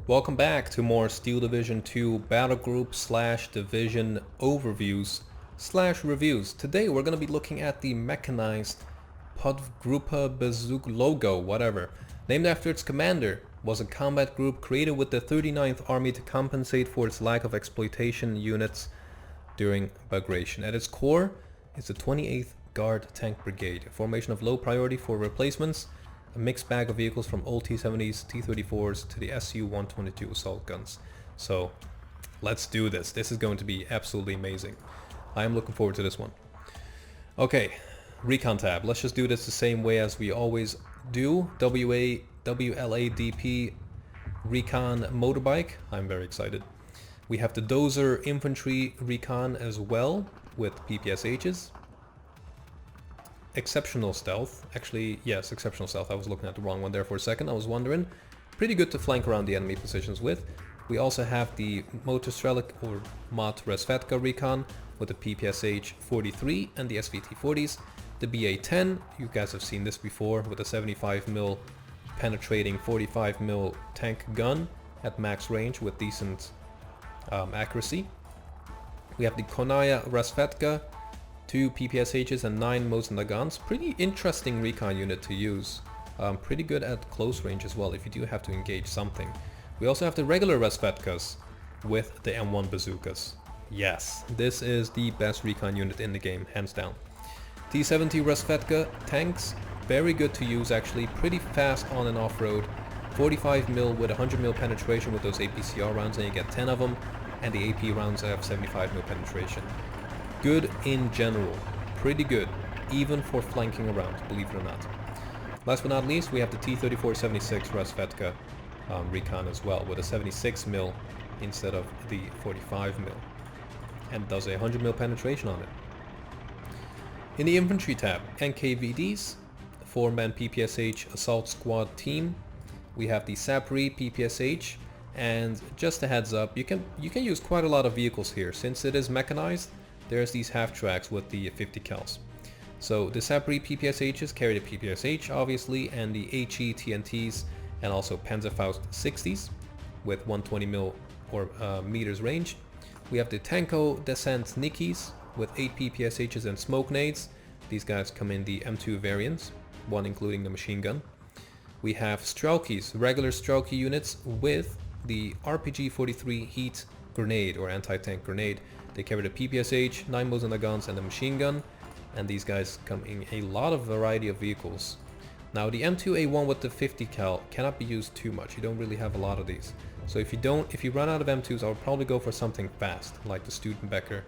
Welcome back to more Steel Division 2 Battlegroup / Division overviews / reviews. Today we're going to be looking at the mechanized Podgrupa BEZUGLOGO, whatever. Named after its commander, was a combat group created with the 39th Army to compensate for its lack of exploitation units during Bagration. At its core is the 28th Guard Tank Brigade, a formation of low priority for replacements, a mixed bag of vehicles from old T-70s, T-34s to the Su-122 assault guns. So let's do this. This is going to be absolutely amazing. I am looking forward to this one. Okay, Recon tab. Let's just do this the same way as we always do. WLADP Recon Motorbike. I'm very excited. We have the Dozer Infantry Recon as well with PPSHs. Exceptional Stealth. Actually, yes, Exceptional Stealth. I was looking at the wrong one there for a second. I was wondering. Pretty good to flank around the enemy positions with. We also have the Motorstrelic or Mot Resvetka Recon with the PPSH 43 and the SVT 40s. The BA-10, you guys have seen this before, with a 75mm penetrating 45mm tank gun at max range with decent accuracy. We have the Konaya Resvetka, 2 PPSHs and 9 Mosin Nagants. Pretty interesting recon unit to use. Pretty good at close range as well if you do have to engage something. We also have the regular Resvetkas with the M1 bazookas. Yes, this is the best recon unit in the game, hands down. T-70 Resvetka tanks, very good to use actually, pretty fast on and off-road. 45mm with 100mm penetration with those APCR rounds, and you get 10 of them, and the AP rounds have 75mm penetration. Good in general, pretty good, even for flanking around, believe it or not. Last but not least, we have the T-34-76 Resvetka recon as well, with a 76mm instead of the 45mm, and does a 100mm penetration on it. In the infantry tab, NKVDs, 4-man PPSH assault squad team. We have the Sapri PPSH, and just a heads up, you can use quite a lot of vehicles here since it is mechanized. There's these half tracks with the 50 cals. So the Sapri PPSHs carry the PPSH obviously, and the HE TNTs, and also Panzerfaust 60s with 120mm or meters range. We have the Tanko Descent Nikis with 8 PPSHs and smoke nades. These guys come in the M2 variants, one including the machine gun. We have Strelkys, regular Strelky units with the RPG-43 heat grenade or anti-tank grenade. They carry the PPSH, 9 Mosin Nagants and the machine gun, and these guys come in a lot of variety of vehicles. Now the M2A1 with the 50 cal cannot be used too much. You don't really have a lot of these. So if you run out of M2s, I would probably go for something fast, like the Studenbecker,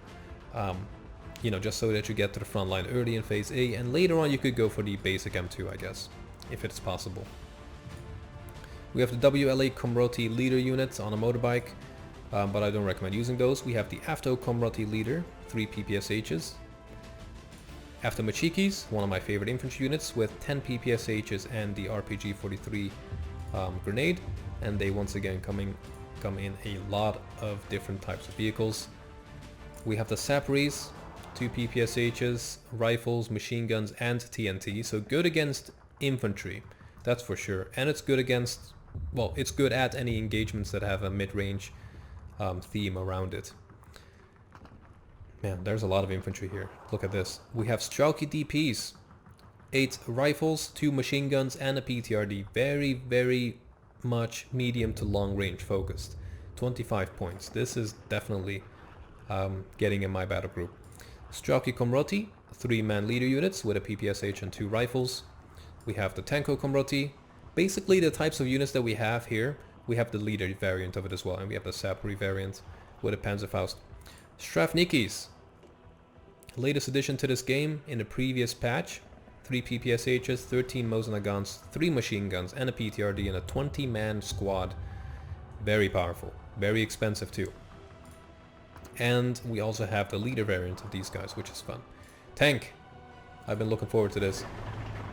you know, just so that you get to the front line early in phase A, and later on you could go for the basic M2, I guess, if it's possible. We have the WLA Komroti leader units on a motorbike, but I don't recommend using those. We have the Afto Komroti leader, 3 PPSHs. After Machikis, one of my favorite infantry units with 10 PPSHs and the RPG-43 grenade, and they once again come in a lot of different types of vehicles. We have the Sapris, 2 PPSHs, rifles, machine guns, and TNT. So good against infantry, that's for sure. And it's good against, well, it's good at any engagements that have a mid-range theme around it. Man, there's a lot of infantry here. Look at this. We have Strelky DPs, 8 rifles, 2 machine guns, and a PTRD. Very, very much medium to long range focused. 25 points. This is definitely getting in my battle group. Strelky Komroti, 3-man leader units with a PPSH and 2 rifles. We have the Tanko Komroti. Basically the types of units that we have here, we have the leader variant of it as well, and we have the Sapri variant with a Panzerfaust. Strafnikis, latest addition to this game in the previous patch. 3 PPSHs, 13 Mosin Nagants, 3 machine guns, and a PTRD, and a 20-man squad. Very powerful, very expensive too. And we also have the leader variant of these guys, which is fun. Tank, I've been looking forward to this.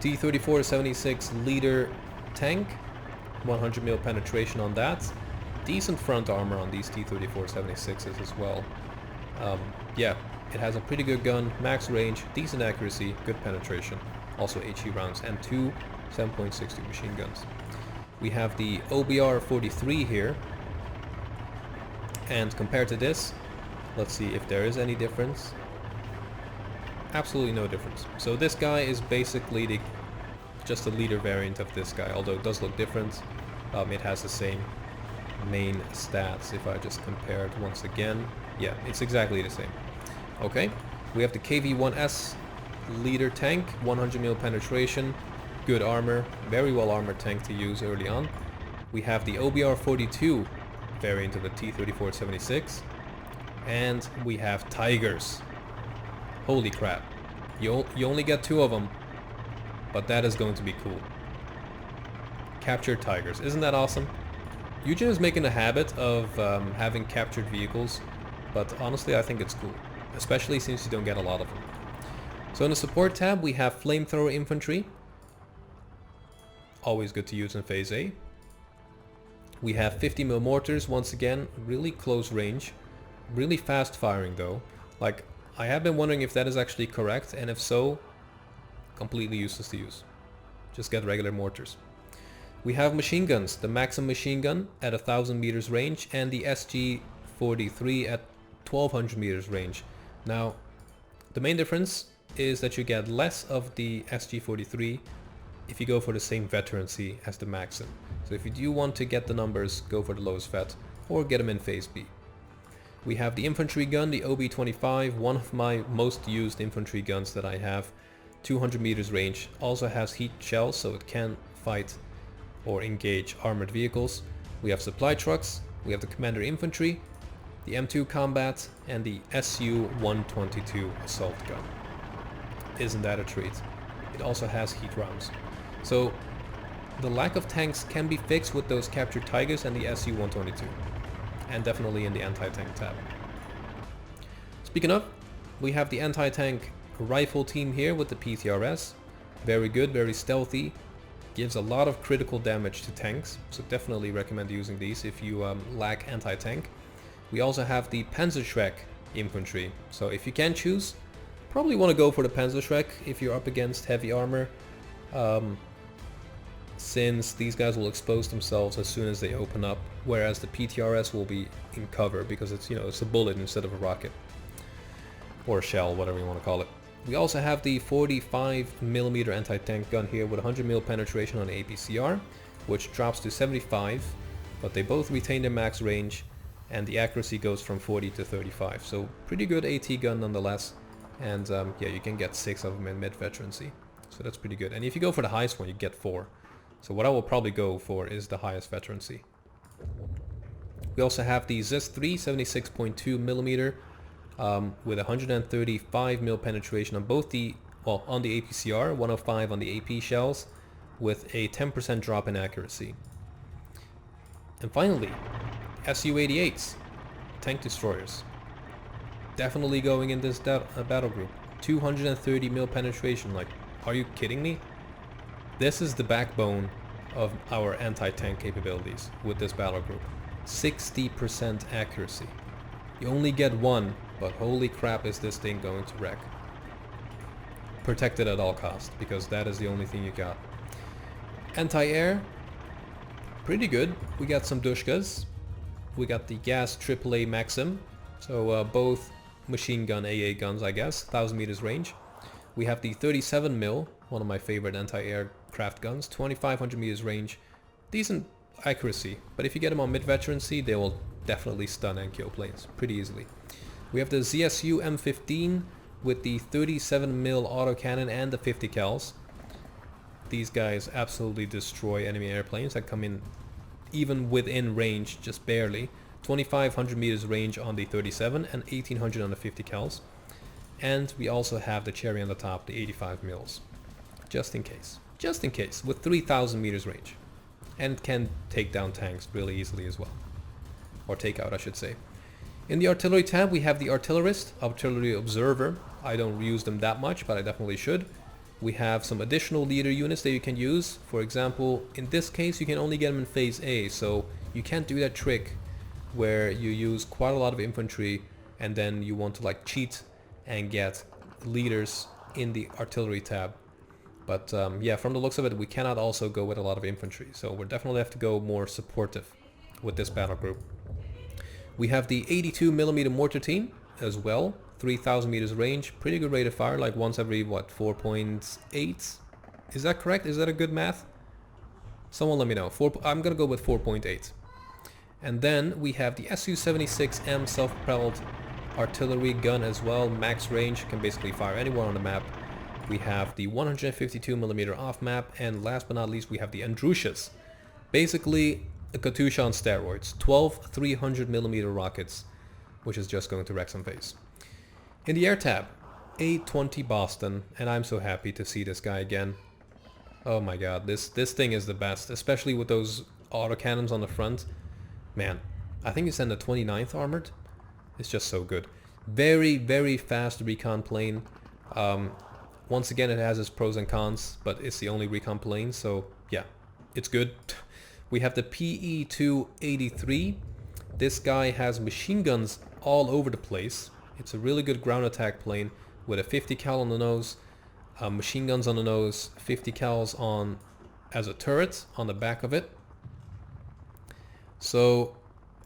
T-34-76 leader tank, 100mm penetration on that. Decent front armor on these T-34-76s as well. Yeah, it has a pretty good gun, max range, decent accuracy, good penetration. Also HE rounds, and 2 7.62 machine guns. We have the OBR-43 here, And compared to this, let's see if there is any difference. Absolutely no difference. So this guy is basically just a leader variant of this guy, although it does look different. It has the same main stats. If I just compare it once again, yeah, it's exactly the same. Okay, we have the KV-1S leader tank, 100 mil penetration, good armor, very well armored tank to use early on. We have the OBR-42 variant of the T-34-76, and we have Tigers. Holy crap, you only get 2 of them, but that is going to be cool. Captured Tigers, isn't that awesome? Eugen is making a habit of having captured vehicles, but honestly I think it's cool, especially since you don't get a lot of them. So in the support tab we have Flamethrower Infantry, always good to use in Phase A. We have 50 mil mortars, once again, really close range, really fast firing though. Like, I have been wondering if that is actually correct, and if so, completely useless to use. Just get regular mortars. We have machine guns, the Maxim machine gun at 1000 meters range and the SG-43 at 1200 meters range. Now, the main difference is that you get less of the SG-43 if you go for the same veterancy as the Maxim. So if you do want to get the numbers, go for the lowest vet or get them in Phase B. We have the infantry gun, the OB-25, one of my most used infantry guns that I have. 200 meters range, also has heat shells so it can fight or engage armored vehicles. We have supply trucks, we have the commander infantry, the M2 combat, and the SU-122 assault gun. Isn't that a treat? It also has heat rounds. So the lack of tanks can be fixed with those captured Tigers and the SU-122, and definitely in the anti-tank tab. Speaking of, we have the anti-tank rifle team here with the PTRS. Very good, very stealthy, gives a lot of critical damage to tanks, so definitely recommend using these if you lack anti-tank. We also have the Panzerschreck Infantry, so if you can choose, probably want to go for the Panzerschreck if you're up against heavy armor, since these guys will expose themselves as soon as they open up, whereas the PTRS will be in cover because it's, you know, it's a bullet instead of a rocket. Or a shell, whatever you want to call it. We also have the 45mm anti-tank gun here with 100mm penetration on APCR, which drops to 75, but they both retain their max range, and the accuracy goes from 40 to 35. So pretty good AT gun nonetheless, and yeah, you can get 6 of them in mid-veterancy. So that's pretty good. And if you go for the highest one, you get 4. So what I will probably go for is the highest veterancy. We also have the ZIS-3 76.2mm with 135mm penetration on both the, well, on the APCR, 105 on the AP shells, with a 10% drop in accuracy. And finally, Su-88s, tank destroyers. Definitely going in this battle group. 230mm penetration, like, are you kidding me? This is the backbone of our anti-tank capabilities with this battle group. 60% accuracy. You only get 1, but holy crap is this thing going to wreck. Protect it at all costs, because that is the only thing you got. Anti-air, pretty good. We got some Dushkas. We got the gas AAA Maxim, so both machine gun AA guns, I guess, 1000 meters range. We have the 37mm, one of my favorite anti-aircraft guns, 2500 meters range, decent accuracy, but if you get them on mid-veterancy, they will definitely stun and kill planes pretty easily. We have the ZSU M15 with the 37mm autocannon and the 50 cals. These guys absolutely destroy enemy airplanes that come in even within range, just barely. 2500 meters range on the 37 and 1800 on the 50 cals. And we also have the cherry on the top, the 85 mils, just in case, with 3000 meters range. And it can take down tanks really easily as well, or take out, I should say. In the artillery tab we have the artillerist, artillery observer. I don't use them that much, but I definitely should. We have some additional leader units that you can use. For example, in this case you can only get them in Phase A, so you can't do that trick where you use quite a lot of infantry and then you want to like cheat and get leaders in the artillery tab. But yeah, from the looks of it, we cannot also go with a lot of infantry, so we'll definitely have to go more supportive with this battle group. We have the 82mm mortar team as well, 3000 meters range, pretty good rate of fire, like once every, what, 4.8? Is that correct? Is that a good math? Someone let me know. I'm gonna go with 4.8. And then we have the Su-76M self-propelled artillery gun as well, max range, can basically fire anywhere on the map. We have the 152mm off-map, and last but not least we have the Andrushas. Basically a Katyusha on steroids, 12 300mm rockets, which is just going to wreck some face. In the air tab, A-20 Boston, and I'm so happy to see this guy again. Oh my god, this thing is the best, especially with those autocannons on the front. Man, I think it's in the 29th armored. It's just so good. Very, very fast recon plane. Once again, it has its pros and cons, but it's the only recon plane, so yeah, it's good. We have the PE-283. This guy has machine guns all over the place. It's a really good ground attack plane with a 50 cal on the nose, machine guns on the nose, 50 cals on as a turret on the back of it. So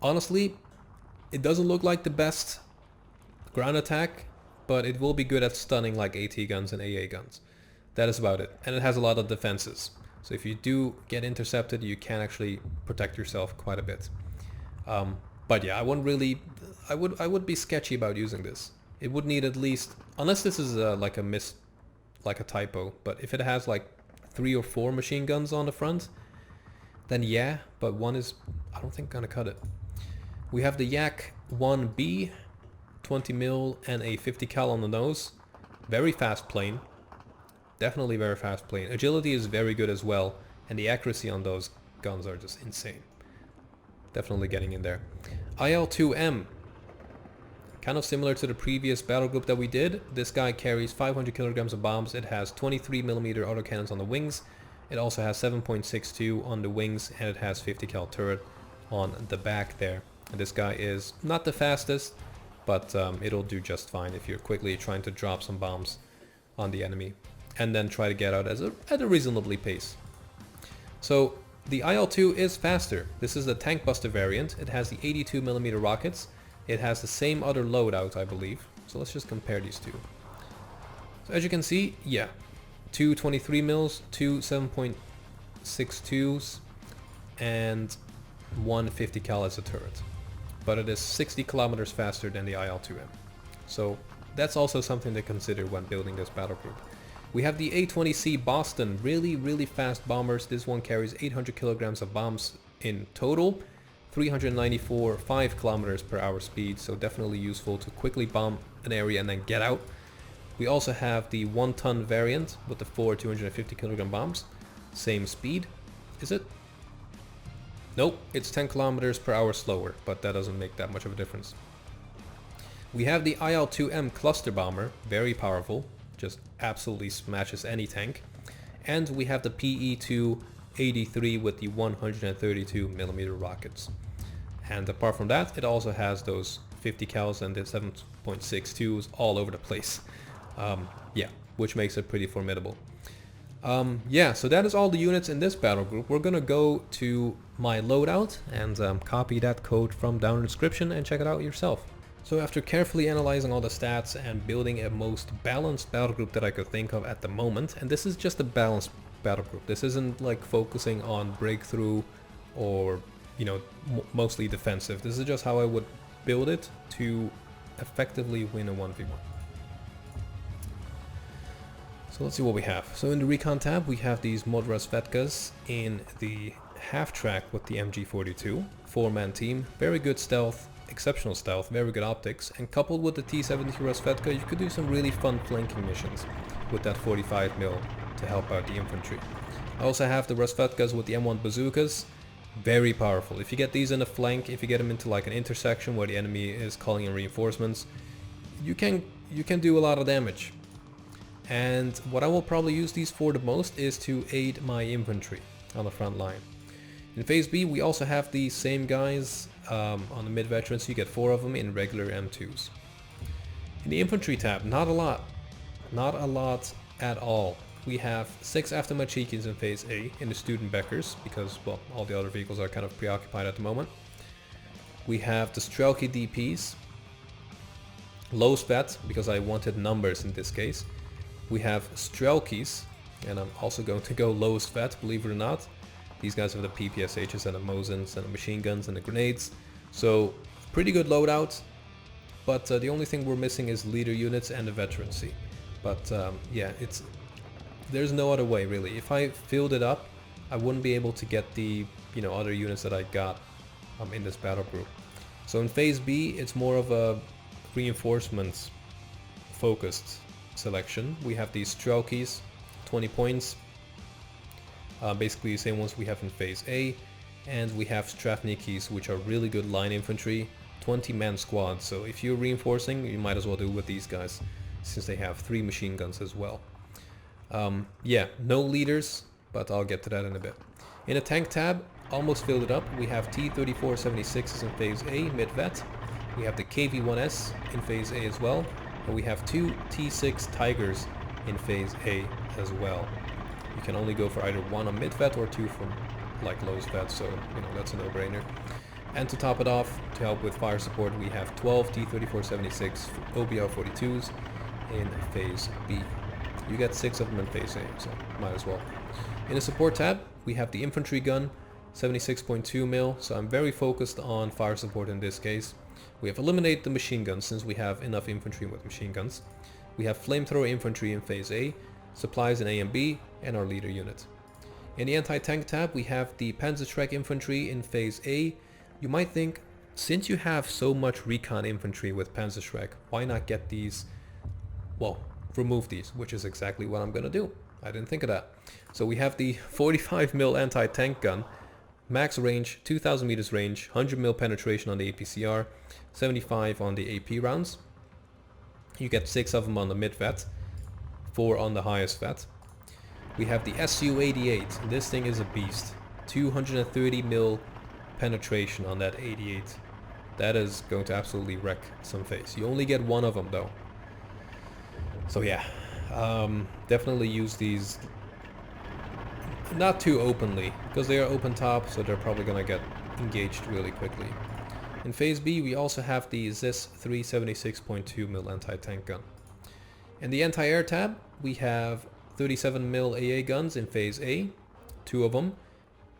honestly, it doesn't look like the best ground attack, but it will be good at stunning like AT guns and AA guns. That is about it. And it has a lot of defenses. So if you do get intercepted, you can actually protect yourself quite a bit. But yeah, I wouldn't really, I would be sketchy about using this. It would need at least, unless this is like a typo, but if it has like 3 or 4 machine guns on the front, then yeah, but one is, I don't think gonna cut it. We have the Yak 1B, 20 mil and a 50 cal on the nose. Very fast plane. Definitely very fast plane. Agility is very good as well, and the accuracy on those guns are just insane. Definitely getting in there. IL-2M. Kind of similar to the previous battle group that we did. This guy carries 500 kilograms of bombs. It has 23mm autocannons on the wings. It also has 7.62 on the wings, and it has 50 cal turret on the back there. And this guy is not the fastest, but it'll do just fine if you're quickly trying to drop some bombs on the enemy and then try to get out at a reasonably pace. So the IL-2 is faster. This is the Tank Buster variant. It has the 82mm rockets. It has the same other loadout, I believe. So let's just compare these two. So as you can see, yeah, 2 23 mils, 2 7.62s, and 1 50 cal as a turret. But it is 60 kilometers faster than the IL-2M. So that's also something to consider when building this battle group. We have the A-20C Boston, really fast bombers. This one carries 800 kilograms of bombs in total, 394 5 kilometers per hour speed, so definitely useful to quickly bomb an area and then get out. We also have the 1-ton variant with the 4 250 kilogram bombs. Same speed, is it? Nope, it's 10 kilometers per hour slower, but that doesn't make that much of a difference. We have the IL-2M cluster bomber, very powerful, just absolutely smashes any tank. And we have the PE-283 with the 132mm rockets. And apart from that, it also has those 50 cals and the 7.62s all over the place. Yeah, which makes it pretty formidable. Yeah, so that is all the units in this battle group. We're gonna go to my loadout and copy that code from down in the description and check it out yourself. So after carefully analyzing all the stats and building a most balanced battle group that I could think of at the moment, and this is just a balanced battle group. This isn't like focusing on breakthrough or, you know, mostly defensive. This is just how I would build it to effectively win a 1v1. So let's see what we have. So in the recon tab, we have these mod Razvedkas in the half track with the MG42, 4-man team, very good stealth, exceptional stealth, very good optics, and coupled with the T-70 Razvedka, you could do some really fun flanking missions with that 45mm to help out the infantry. I also have the Razvedkas with the M1 bazookas, very powerful. If you get these in a flank, if you get them into like an intersection where the enemy is calling in reinforcements, you can do a lot of damage. And what I will probably use these for the most is to aid my infantry on the front line. In Phase B, we also have the same guys on the mid-veterans. You get 4 of them in regular M2s. In the infantry tab, not a lot at all. We have 6 Aftermachikins in Phase A in the Studenbeckers, because, well, all the other vehicles are kind of preoccupied at the moment. We have the Strelky DPs, lowest vet, because I wanted numbers in this case. We have Strelkies, and I'm also going to go lowest vet, believe it or not. These guys have the PPSHs and the Mosins and the machine guns and the grenades. So pretty good loadout, but the only thing we're missing is leader units and the veterancy. But yeah, there's no other way really. If I filled it up, I wouldn't be able to get the other units that I got in this battle group. So in phase B, it's more of a reinforcements focused selection. We have these Strelkies, 20 points, basically the same ones we have in phase A, and we have Stravnikis, which are really good line infantry, 20-man squad. So if you're reinforcing, you might as well do with these guys, since they have 3 machine guns as well. Yeah, no leaders, but I'll get to that in a bit. In a tank tab, almost filled it up. We have T-3476s in phase A, mid-vet. We have the KV-1S in phase A as well, and we have 2 T6 Tigers in phase A as well. You can only go for either 1 on mid-vet or 2 from like lowest vet, so that's a no-brainer. And to top it off, to help with fire support, we have 12 T-3476 OBR-42s in phase B. You get 6 of them in phase A, so might as well. In the support tab, we have the Infantry Gun, 76.2 mil, so I'm very focused on fire support in this case. We have eliminated the machine guns since we have enough infantry with machine guns. We have Flamethrower Infantry in phase A, supplies in A and B, and our leader unit. In the anti-tank tab, we have the Panzerschreck Infantry in phase A. You might think, since you have so much recon infantry with Panzerschreck, why not get these, well, remove these, which is exactly what I'm gonna do. I didn't think of that. So we have the 45 mil anti-tank gun, max range, 2000 meters range, 100 mil penetration on the APCR, 75 on the AP rounds. You get 6 of them on the mid-vet, 4 on the highest vet. We have the SU-88. This thing is a beast. 230 mil penetration on that 88. That is going to absolutely wreck some face. You only get 1 of them though. So yeah, definitely use these not too openly, because they are open top, so they're probably gonna get engaged really quickly. In phase B, we also have the ZIS 376.2 mil anti-tank gun. In the anti-air tab, we have 37 mil AA guns in phase A, 2 of them.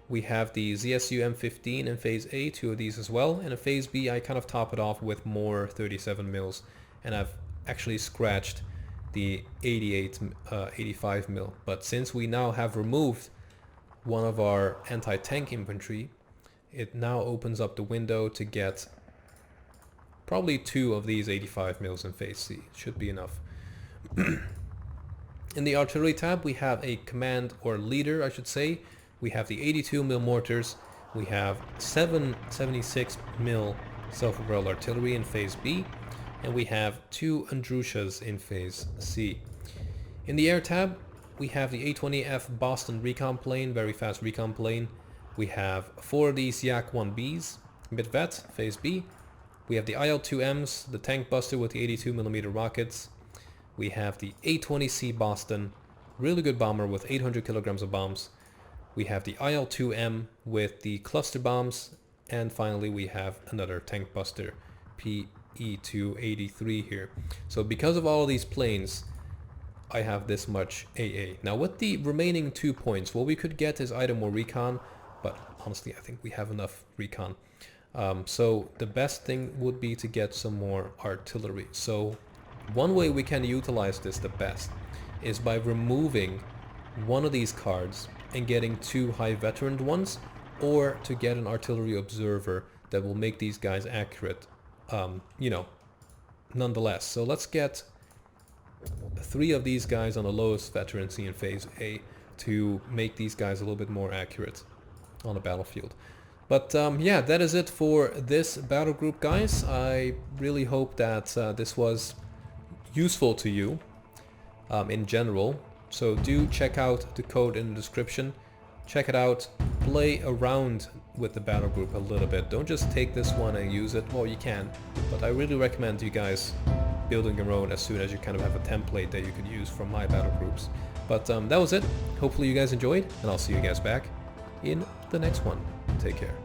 We have the ZSU M15 in phase A, 2 of these as well. And in phase B, I kind of top it off with more 37 mils, and I've actually scratched the 85 mil. But since we now have removed one of our anti-tank infantry, it now opens up the window to get probably 2 of these 85 mils in phase C. Should be enough. In the artillery tab, we have a command, or leader I should say. We have the 82 mil mortars. We have 7 76 mil self-propelled artillery in phase B, and we have 2 Andrushas in phase C. In the air tab, we have the A-20F Boston recon plane, very fast recon plane. We have 4 of these Yak-1Bs, mid-vet, phase B. We have the IL-2Ms, the tank buster with the 82mm rockets. We have the A-20C Boston, really good bomber with 800 kilograms of bombs. We have the IL-2M with the cluster bombs. And finally we have another tank buster, PE-283 here. So because of all of these planes, I have this much AA. Now with the remaining 2 points, what we could get is either more recon, but honestly I think we have enough recon. So the best thing would be to get some more artillery. So one way we can utilize this the best is by removing one of these cards and getting 2 high veteran ones, or to get an artillery observer that will make these guys accurate, nonetheless. So let's get 3 of these guys on the lowest veterancy in phase A to make these guys a little bit more accurate on the battlefield. But yeah, that is it for this battle group, guys. I really hope that this was useful to you in general. So do check out the code in the description. Check it out. Play around with the battle group a little bit. Don't just take this one and use it. Well, you can, but I really recommend you guys building your own as soon as you kind of have a template that you could use from my battle groups. But that was it. Hopefully you guys enjoyed, and I'll see you guys back in the next one. Take care.